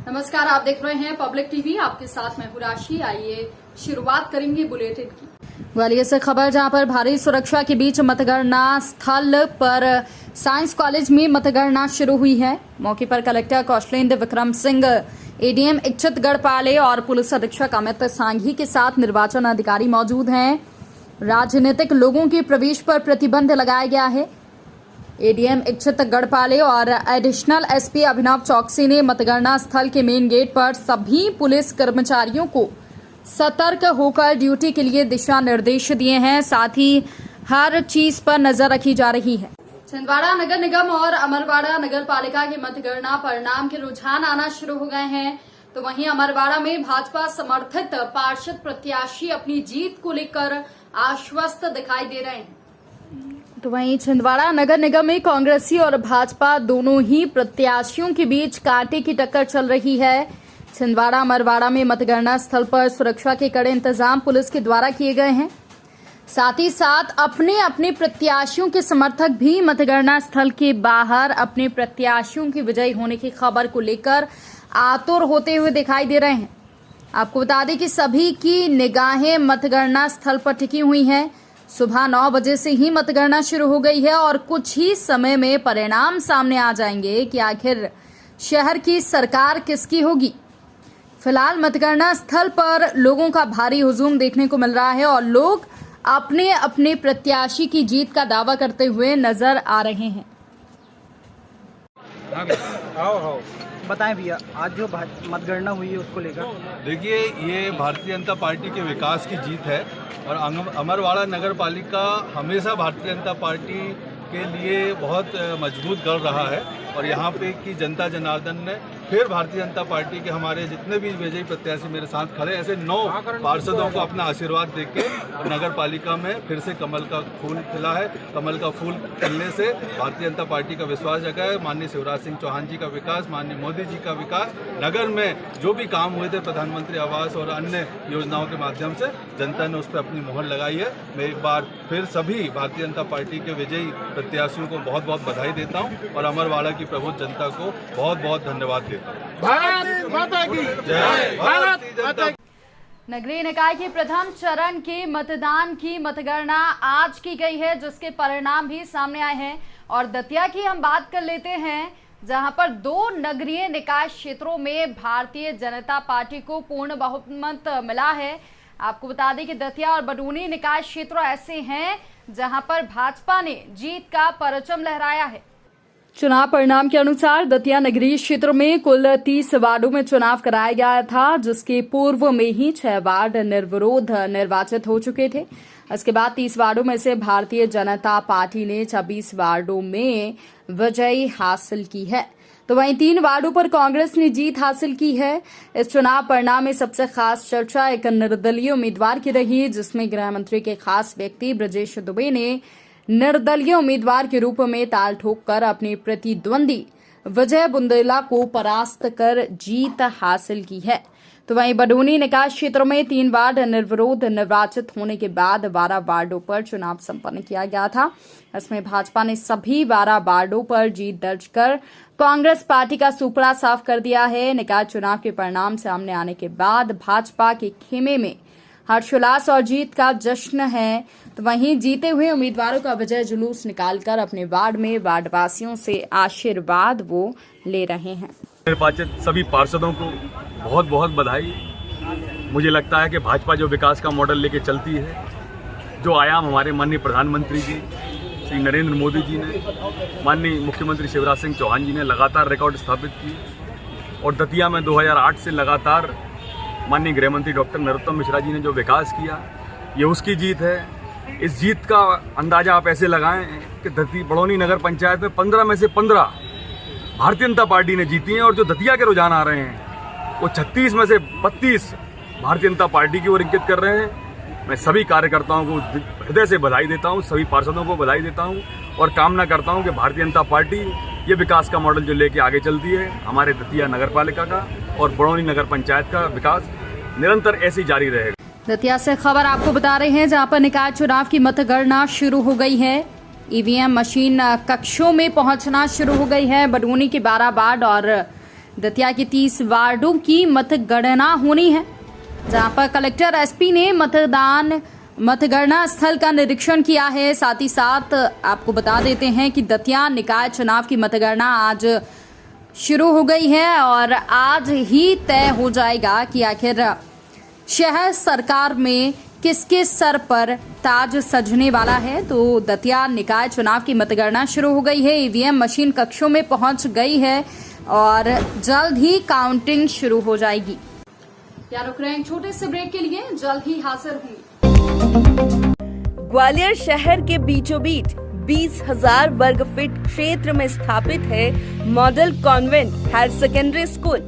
नमस्कार, आप देख रहे हैं पब्लिक टीवी। आपके साथ मैं हूं राशि। आइए शुरुआत करेंगे बुलेटिन की। ग्वालियर से खबर, जहां पर भारी सुरक्षा के बीच मतगणना स्थल पर साइंस कॉलेज में मतगणना शुरू हुई है। मौके पर कलेक्टर कौशलेंद्र विक्रम सिंह, एडीएम इच्छित गढ़पाले और पुलिस अधीक्षक अमित सांघी के साथ निर्वाचन अधिकारी मौजूद हैं। राजनीतिक लोगों के प्रवेश पर प्रतिबंध लगाया गया है। एडीएम इच्छित गढ़पाले और एडिशनल एसपी अभिनव चौकसी ने मतगणना स्थल के मेन गेट पर सभी पुलिस कर्मचारियों को सतर्क होकर ड्यूटी के लिए दिशा निर्देश दिए हैं। साथ ही हर चीज पर नजर रखी जा रही है। छिंदवाड़ा नगर निगम और अमरवाड़ा नगर पालिका की मतगणना परिणाम के रुझान आना शुरू हो गए हैं, तो वहीं अमरवाड़ा में भाजपा समर्थित पार्षद प्रत्याशी अपनी जीत को लेकर आश्वस्त दिखाई दे रहे हैं। तो वहीं छिंदवाड़ा नगर निगम में कांग्रेसी और भाजपा दोनों ही प्रत्याशियों के बीच कांटे की टक्कर चल रही है। छिंदवाड़ा अमरवाड़ा में मतगणना स्थल पर सुरक्षा के कड़े इंतजाम पुलिस के द्वारा किए गए हैं। साथ ही साथ अपने अपने प्रत्याशियों के समर्थक भी मतगणना स्थल के बाहर अपने प्रत्याशियों की विजयी होने की खबर को लेकर आतुर होते हुए दिखाई दे रहे हैं। आपको बता दें कि सभी की निगाहें मतगणना स्थल पर टिकी हुई हैं। सुबह 9 बजे से ही मतगणना शुरू हो गई है और कुछ ही समय में परिणाम सामने आ जाएंगे कि आखिर शहर की सरकार किसकी होगी। फिलहाल मतगणना स्थल पर लोगों का भारी हुजूम देखने को मिल रहा है और लोग अपने अपने प्रत्याशी की जीत का दावा करते हुए नजर आ रहे हैं। आओ बताएं भैया, आज जो मतगणना हुई है उसको लेकर। देखिए, ये भारतीय जनता पार्टी के विकास की जीत है और अमरवाड़ा नगर पालिका हमेशा भारतीय जनता पार्टी के लिए बहुत मजबूत गढ़ रहा है और यहाँ पे की जनता जनार्दन ने फिर भारतीय जनता पार्टी के हमारे जितने भी विजयी प्रत्याशी मेरे साथ खड़े, ऐसे 9 पार्षदों को अपना आशीर्वाद देके नगर पालिका में फिर से कमल का फूल खिला है। कमल का फूल खिलने से भारतीय जनता पार्टी का विश्वास जगा है। माननीय शिवराज सिंह चौहान जी का विकास, माननीय मोदी जी का विकास, नगर में जो भी काम हुए थे प्रधानमंत्री आवास और अन्य योजनाओं के माध्यम से जनता ने उस पर अपनी मोहर लगाई है। मैं एक बार फिर सभी भारतीय जनता पार्टी के विजयी प्रत्याशियों को बहुत बहुत बधाई देता हूँ और अमरवाड़ा की प्रबुद्ध जनता को बहुत बहुत धन्यवाद देता हूँ। भारत माता की जय। भारत माता की। नगरीय निकाय के प्रथम चरण के मतदान की मतगणना आज की गई है, जिसके परिणाम भी सामने आए हैं। और दतिया की हम बात कर लेते हैं, जहां पर 2 नगरीय निकाय क्षेत्रों में भारतीय जनता पार्टी को पूर्ण बहुमत मिला है। आपको बता दें कि दतिया और बडूनी निकाय क्षेत्र ऐसे हैं जहां पर भाजपा ने जीत का परचम लहराया है। चुनाव परिणाम के अनुसार दतिया नगरीय क्षेत्र में कुल 30 वार्डों में चुनाव कराया गया था, जिसके पूर्व में ही 6 वार्ड निर्विरोध निर्वाचित हो चुके थे। इसके बाद 30 वार्डों में से भारतीय जनता पार्टी ने 26 वार्डों में विजय हासिल की है, तो वहीं 3 वार्डों पर कांग्रेस ने जीत हासिल की है। इस चुनाव परिणाम में सबसे खास चर्चा एक निर्दलीय उम्मीदवार की रही, जिसमें गृह मंत्री के खास व्यक्ति ब्रजेश दुबे ने निर्दलीय उम्मीदवार के रूप में ताल ठोककर अपनी प्रतिद्वंदी विजय बुंदेला को परास्त कर जीत हासिल की है। तो वहीं बडूनी निकाय क्षेत्र में 3 वार्ड निर्विरोध निर्वाचित होने के बाद 12 वार्डों पर चुनाव संपन्न किया गया था। इसमें भाजपा ने सभी 12 वार्डों पर जीत दर्ज कर कांग्रेस पार्टी का सुपड़ा साफ कर दिया है। निकाय चुनाव के परिणाम सामने आने के बाद भाजपा के खेमे में हर्षोल्लास और जीत का जश्न है। तो वहीं जीते हुए उम्मीदवारों का विजय जुलूस निकालकर अपने वार्ड में वार्डवासियों से आशीर्वाद वो ले रहे हैं। निर्वाचित सभी पार्षदों को बहुत बहुत बधाई। मुझे लगता है कि भाजपा जो विकास का मॉडल लेके चलती है, जो आयाम हमारे माननीय प्रधानमंत्री जी श्री नरेंद्र मोदी जी ने, माननीय मुख्यमंत्री शिवराज सिंह चौहान जी ने लगातार रिकॉर्ड स्थापित किए और दतिया में 2008 से लगातार माननीय गृह मंत्री डॉक्टर नरोत्तम मिश्रा जी ने जो विकास किया, ये उसकी जीत है। इस जीत का अंदाजा आप ऐसे लगाएं कि बड़ौनी नगर पंचायत में 15 में से 15 भारतीय जनता पार्टी ने जीती हैं और जो दतिया के रुझान आ रहे हैं वो 36 में से 32 भारतीय जनता पार्टी की ओर इंगित कर रहे हैं। मैं सभी कार्यकर्ताओं को हृदय से बधाई देता हूं, सभी पार्षदों को बधाई देता हूं और कामना करता हूं कि भारतीय जनता पार्टी ये विकास का मॉडल जो लेके आगे चलती है, हमारे दतिया नगर पालिका का और बड़ौनी नगर पंचायत का विकास निरंतर ऐसे जारी रहेगा। दतिया से खबर आपको बता रहे हैं, जहां पर निकाय चुनाव की मतगणना शुरू हो गई है। ईवीएम मशीन कक्षों में पहुंचना शुरू हो गई है। बडूनी के 12 वार्ड और दतिया के 30 वार्डों की मतगणना होनी है, जहां पर कलेक्टर एसपी ने मतगणना स्थल का निरीक्षण किया है। साथ ही साथ आपको बता देते हैं कि दतिया निकाय चुनाव की मतगणना आज शुरू हो गई है और आज ही तय हो जाएगा कि आखिर शहर सरकार में किसके सर पर ताज सजने वाला है। तो दतिया निकाय चुनाव की मतगणना शुरू हो गई है, ईवीएम मशीन कक्षों में पहुंच गई है और जल्द ही काउंटिंग शुरू हो जाएगी। क्या रुक रहे हैं छोटे से ब्रेक के लिए, जल्द ही हाजिर होंगे। ग्वालियर शहर के बीचों बीच 20,000 वर्ग फीट क्षेत्र में स्थापित है model convent higher secondary school,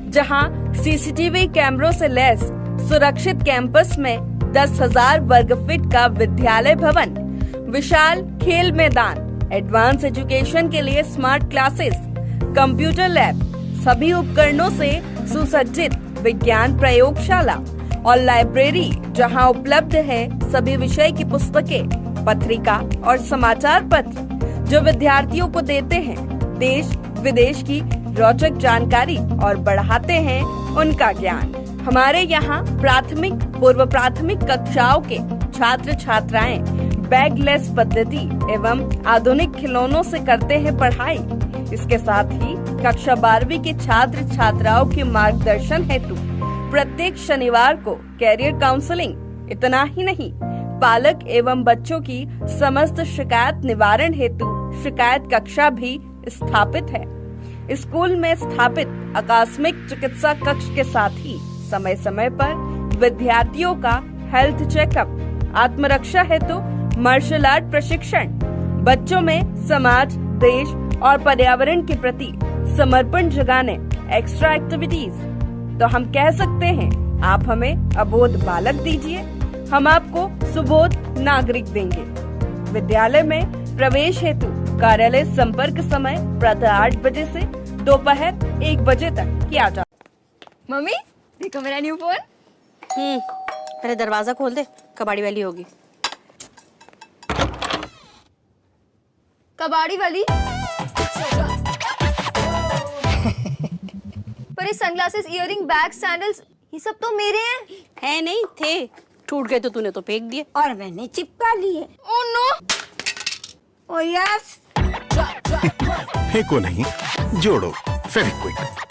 जहां सीसीटीवी कैमरों से लैस सुरक्षित कैंपस में 10,000 वर्ग फीट का विद्यालय भवन, विशाल खेल मैदान, एडवांस एजुकेशन के लिए स्मार्ट क्लासेस, कंप्यूटर लैब, सभी उपकरणों से सुसज्जित विज्ञान प्रयोगशाला और लाइब्रेरी, जहां उपलब्ध है सभी विषय की पुस्तकें, पत्रिका और समाचार पत्र, जो विद्यार्थियों को देते हैं देश विदेश की रोचक जानकारी और बढ़ाते हैं उनका ज्ञान। हमारे यहाँ प्राथमिक पूर्व प्राथमिक कक्षाओं के छात्र छात्राएं बैगलेस पद्धति एवं आधुनिक खिलौनों से करते हैं पढ़ाई। इसके साथ ही कक्षा 12वीं के छात्र छात्राओं के मार्गदर्शन हेतु प्रत्येक शनिवार को कैरियर काउंसलिंग। इतना ही नहीं, पालक एवं बच्चों की समस्त शिकायत निवारण हेतु शिकायत कक्षा भी स्थापित है। स्कूल में स्थापित आकस्मिक चिकित्सा कक्ष के साथ ही समय समय पर विद्यार्थियों का हेल्थ चेकअप, आत्मरक्षा हेतु मार्शल आर्ट प्रशिक्षण, बच्चों में समाज, देश और पर्यावरण के प्रति समर्पण जगाने एक्स्ट्रा एक्टिविटीज। तो हम कह सकते हैं, आप हमें अबोध बालक दीजिए, हम आपको सुबोध नागरिक देंगे। विद्यालय में प्रवेश हेतु कार्यालय संपर्क समय प्रातः 8 बजे से दोपहर 1 बजे तक किया जाता। मम्मी देखो मेरा न्यू फोन। पहले दरवाजा खोल दे, कबाड़ी वाली होगी। कबाड़ी वाली? पर ये सनग्लासेस, इयररिंग, बैग, सैंडल्स, ये सब तो मेरे हैं। है नहीं थे, टूट गए तो तूने तो फेंक दिए। और मैंने चिपका लिए। Oh no! Oh yes. फेंको नहीं, जोड़ो फेविक्विक।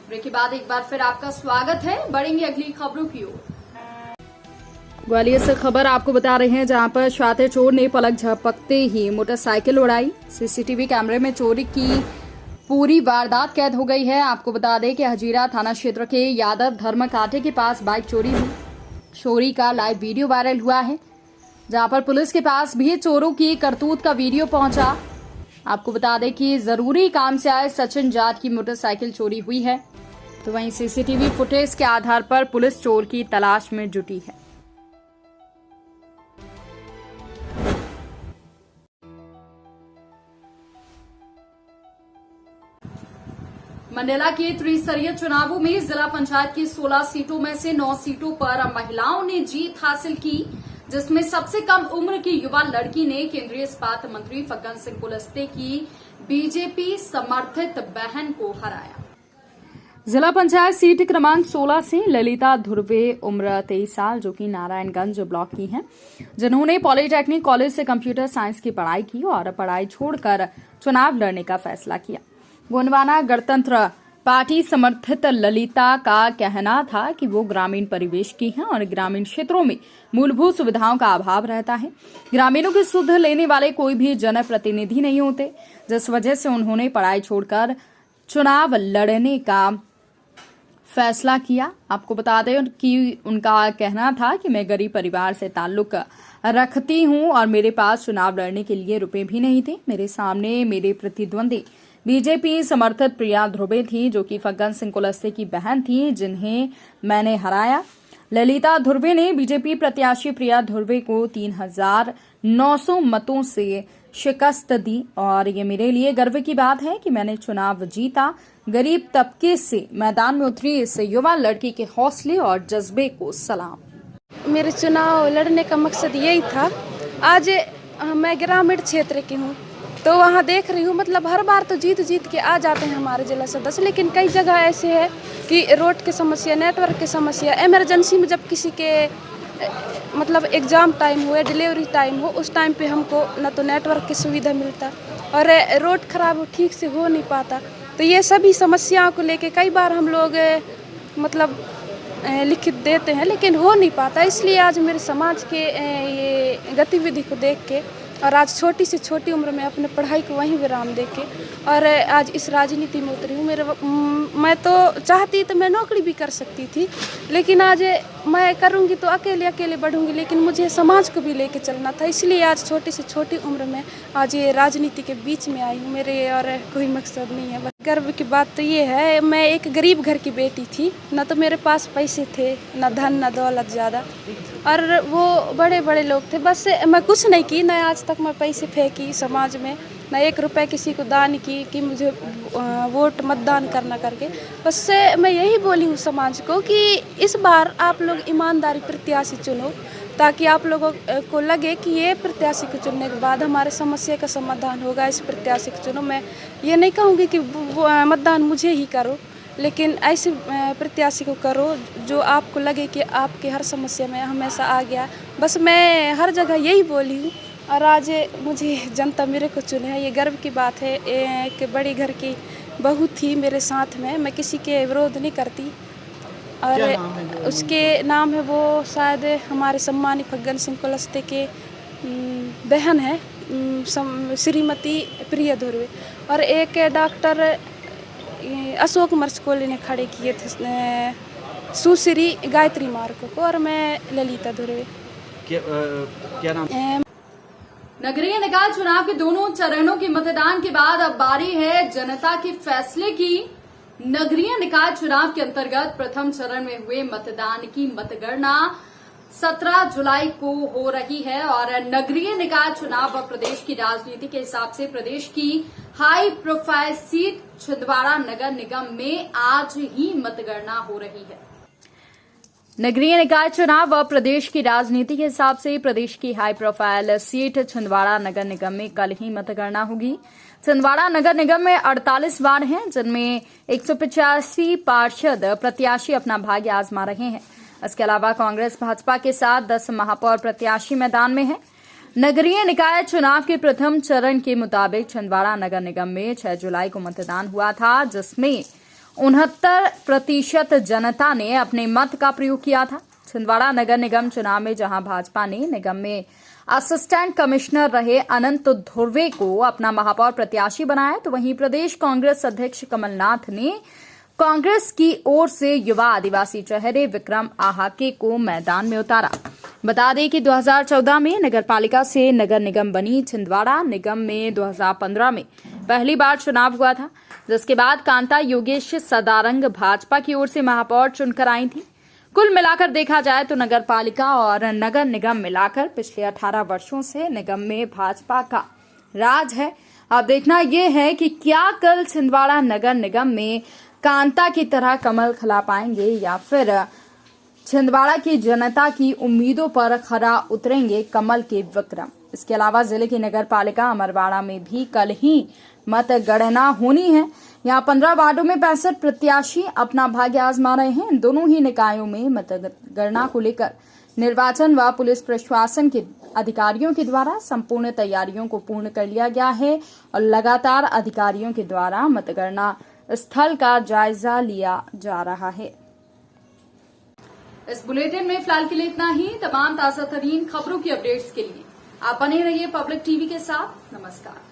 ब्रेक के बाद एक बार फिर आपका स्वागत है। बढ़ेंगे अगली खबरों की ओर। ग्वालियर से खबर आपको बता रहे हैं, जहां पर शातिर चोर ने पलक झपकते ही मोटरसाइकिल उड़ाई। सीसीटीवी कैमरे में चोरी की पूरी वारदात कैद हो गई है। आपको बता दें कि हजीरा थाना क्षेत्र के यादव धर्म कांटे के पास बाइक चोरी हुई। चोरी का लाइव वीडियो वायरल हुआ है, जहां पर पुलिस के पास भी चोरों की करतूत का वीडियो पहुंचा। आपको बता दें कि जरूरी काम से आए सचिन जाट की मोटरसाइकिल चोरी हुई है। तो वहीं सीसीटीवी फुटेज के आधार पर पुलिस चोर की तलाश में जुटी है। मंडला के त्रिस्तरीय चुनावों में जिला पंचायत की 16 सीटों में से 9 सीटों पर महिलाओं ने जीत हासिल की, जिसमें सबसे कम उम्र की युवा लड़की ने केंद्रीय इस्पात मंत्री फग्गन सिंह कुलस्ते की बीजेपी समर्थित बहन को हराया। जिला पंचायत सीट क्रमांक 16 से ललिता धुर्वे, उम्र 23 साल, जो कि नारायणगंज ब्लॉक की हैं, जिन्होंने पॉलिटेक्निक कॉलेज से कंप्यूटर साइंस की पढ़ाई की और पढ़ाई छोड़कर चुनाव लड़ने का फैसला किया। गोंडवाना गणतंत्र पार्टी समर्थित ललिता का कहना था कि वो ग्रामीण परिवेश की हैं और ग्रामीण क्षेत्रों में मूलभूत सुविधाओं का अभाव रहता है। ग्रामीणों की सुध लेने वाले कोई भी जनप्रतिनिधि नहीं होते, जिस वजह से उन्होंने पढ़ाई छोड़कर चुनाव लड़ने का फैसला किया। आपको बता दें कि उनका कहना था कि मैं गरीब परिवार से ताल्लुक रखती हूं और मेरे पास चुनाव लड़ने के लिए रुपए भी नहीं थे। मेरे सामने मेरे प्रतिद्वंदी बीजेपी समर्थित प्रिया ध्रुवे थी, जो कि फग्गन सिंह कुलस्ते की बहन थी, जिन्हें मैंने हराया। ललिता ध्रुवे ने बीजेपी प्रत्याशी प्रिया ध्रुवे को 3,900 मतों से शिकस्त दी और ये मेरे लिए गर्व की बात है कि मैंने चुनाव जीता। गरीब तबके से मैदान में उतरी इस युवा लड़की के हौसले और जज्बे को सलाम। मेरे चुनाव लड़ने का मकसद यही था। आज मैं ग्रामीण क्षेत्र की हूँ, तो वहाँ देख रही हूँ, मतलब हर बार तो जीत के आ जाते हैं हमारे जिला सदस्य, लेकिन कई जगह ऐसे है कि रोड की समस्या, नेटवर्क की समस्या, इमरजेंसी में जब किसी के मतलब एग्ज़ाम टाइम हो या डिलीवरी टाइम हो, उस टाइम पे हमको ना तो नेटवर्क की सुविधा मिलता और रोड खराब हो, ठीक से हो नहीं पाता। तो ये सभी समस्याओं को लेके कई बार हम लोग मतलब लिखित देते हैं, लेकिन हो नहीं पाता। इसलिए आज मेरे समाज के ये गतिविधि को देख के और आज छोटी से छोटी उम्र में अपने पढ़ाई को वहीं विराम दे के और आज इस राजनीति में उतरी हूँ। मैं तो चाहती तो मैं नौकरी भी कर सकती थी, लेकिन आज मैं करूँगी तो अकेले बढ़ूँगी, लेकिन मुझे समाज को भी लेके चलना था। इसलिए आज छोटी से छोटी उम्र में आज ये राजनीति के बीच में आई हूँ। मेरे और कोई मकसद नहीं है। गर्व की बात तो ये है, मैं एक गरीब घर की बेटी थी, ना तो मेरे पास पैसे थे, ना धन, ना दौलत ज़्यादा, और वो बड़े बड़े लोग थे। बस मैं कुछ नहीं की, ना आज तक मैं पैसे फेंकी समाज में, ना 1 रुपए किसी को दान की कि मुझे वोट मतदान करना करके। बस मैं यही बोली हूँ समाज को कि इस बार आप लोग ईमानदारी प्रत्याशी चुनो, ताकि आप लोगों को लगे कि ये प्रत्याशी को चुनने के बाद हमारे समस्या का समाधान होगा, इस प्रत्याशी को चुनो। मैं ये नहीं कहूँगी कि मतदान मुझे ही करो, लेकिन ऐसे प्रत्याशी को करो जो आपको लगे कि आपके हर समस्या में हमेशा आ गया। बस मैं हर जगह यही बोली हूँ और आज मुझे जनता मेरे को चुने है। ये गर्व की बात है कि बड़ी घर की बहू थी मेरे साथ में, मैं किसी के विरोध नहीं करती। और उसके नाम है, वो शायद हमारे सम्मानित फग्गन सिंह कुलस्ते के बहन है, श्रीमती प्रिया ध्रुवे, और एक डॉक्टर अशोक मर्चकोली ने खड़े किए थे सुश्री गायत्री मार्को को, और मैं ललिता ध्रुवे। क्या नाम? नगरीय निकाय चुनाव के दोनों चरणों के मतदान के बाद अब बारी है जनता के फैसले की। नगरीय निकाय चुनाव के अंतर्गत प्रथम चरण में हुए मतदान की मतगणना 17 जुलाई को हो रही है और नगरीय निकाय चुनाव व प्रदेश की राजनीति के हिसाब से प्रदेश की हाई प्रोफाइल सीट छिंदवाड़ा नगर निगम में आज ही मतगणना हो रही है। नगरीय निकाय चुनाव व प्रदेश की राजनीति के हिसाब से प्रदेश की हाई प्रोफाइल सीट छिंदवाड़ा नगर निगम में कल ही मतगणना होगी। छिंदवाड़ा नगर निगम में 48 वार्ड हैं, जिनमें 185 पार्षद प्रत्याशी अपना भाग्य आजमा रहे हैं। इसके अलावा कांग्रेस भाजपा के साथ 10 महापौर प्रत्याशी मैदान में हैं। नगरीय निकाय चुनाव के प्रथम चरण के मुताबिक छिंदवाड़ा नगर निगम में 6 जुलाई को मतदान हुआ था, जिसमें 69% जनता ने अपने मत का प्रयोग किया था। छिंदवाड़ा नगर निगम चुनाव में जहां भाजपा ने निगम में असिस्टेंट कमिश्नर रहे अनंत ध्रुवे को अपना महापौर प्रत्याशी बनाया, तो वहीं प्रदेश कांग्रेस अध्यक्ष कमलनाथ ने कांग्रेस की ओर से युवा आदिवासी चेहरे विक्रम आहाके को मैदान में उतारा। बता दें कि 2014 में नगरपालिका से नगर निगम बनी छिंदवाड़ा निगम में 2015 में पहली बार चुनाव हुआ था, जिसके बाद कांता योगेश सदारंग भाजपा की ओर से महापौर चुनकर आई थी। कुल मिलाकर देखा जाए तो नगरपालिका और नगर निगम मिलाकर पिछले 18 वर्षों से निगम में भाजपा का राज है। अब देखना यह है कि क्या कल छिंदवाड़ा नगर निगम में कांता की तरह कमल खिला पाएंगे या फिर छिंदवाड़ा की जनता की उम्मीदों पर खरा उतरेंगे कमल के विक्रम। इसके अलावा जिले की नगरपालिका अमरवाड़ा में भी कल ही मतगणना होनी है। यहाँ 15 वार्डों में 65 प्रत्याशी अपना भाग्य आजमा रहे हैं। दोनों ही निकायों में मतगणना को लेकर निर्वाचन व पुलिस प्रशासन के अधिकारियों के द्वारा संपूर्ण तैयारियों को पूर्ण कर लिया गया है और लगातार अधिकारियों के द्वारा मतगणना स्थल का जायजा लिया जा रहा है। इस बुलेटिन में फिलहाल के लिए इतना ही। तमाम ताजा तरीन खबरों की अपडेट्स के लिए आप बने रहिए पब्लिक टीवी के साथ। नमस्कार।